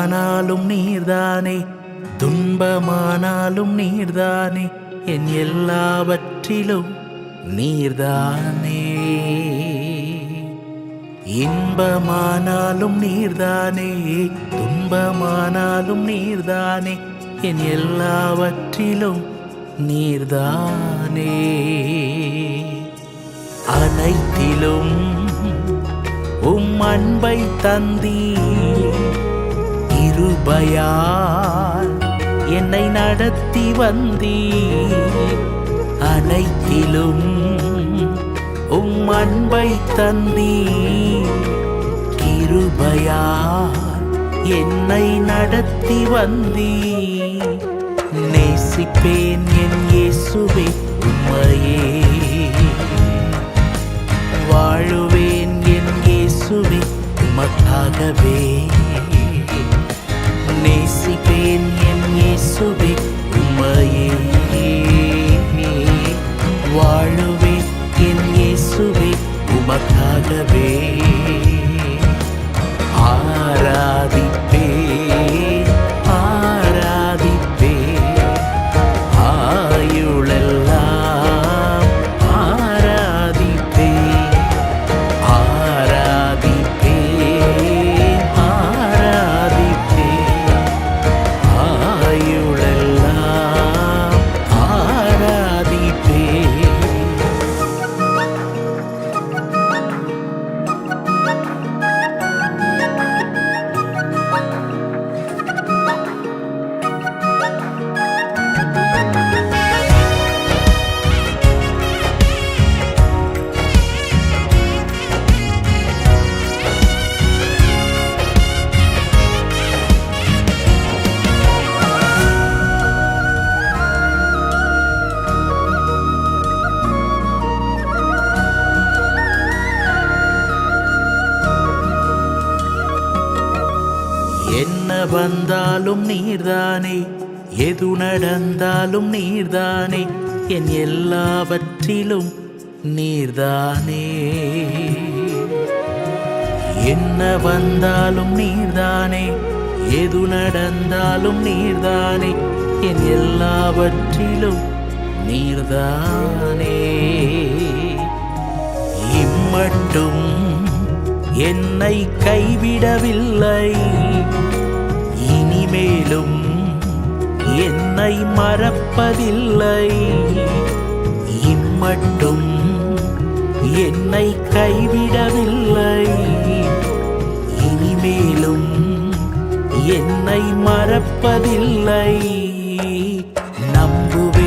இன்பமானாலும் நீர்தானே, துன்பமானாலும் நீர்தானே, என் எல்லாவற்றிலும் நீர்தானே. இன்பமானாலும் நீர்தானே, துன்பமானாலும் நீர்தானே, என் எல்லாவற்றிலும் நீர்தானே. அனைத்திலும் அன்பை தந்தீர், கிருபையால் என்னை நடத்தி வந்தீர். அனைத்திலும் அன்பை தந்தீர், கிருபையால் என்னை நடத்தி வந்தீர். நேசிப்பேன் என் இயேசுவே உம்மையே, வாழுவேன் என் இயேசுவே உமக்காகவே. நேசிப்பேன் என் இயேசுவே உம்மையே, வாழுவேன் என் இயேசுவே உமக்காகவே. ஆராதிப்பேன் ஆராதிப்பேன் ஆயுளெல்லாம் ஆராதிப்பேன். ஆராதிப்பேன் ஆராதிப்பேன் ஆயுளெல்லாம் ஆராதிப்பேன். என்ன வந்தாலும் நீர்தானே, எது நடந்தாலும் நீர்தானே, என் எல்லாவற்றிலும் நீர்தானே. என்ன வந்தாலும் நீர்தானே, எது நடந்தாலும் நீர்தானே, என் எல்லாவற்றிலும் நீர்தானே. இம்மட்டும் என்னை கைவிடவில்லை, இனிமேலும் என்னை மறப்பதில்லை. இம்மட்டும் என்னை கைவிடவில்லை, இனிமேலும் என்னை மறப்பதில்லை. நம்புவேன்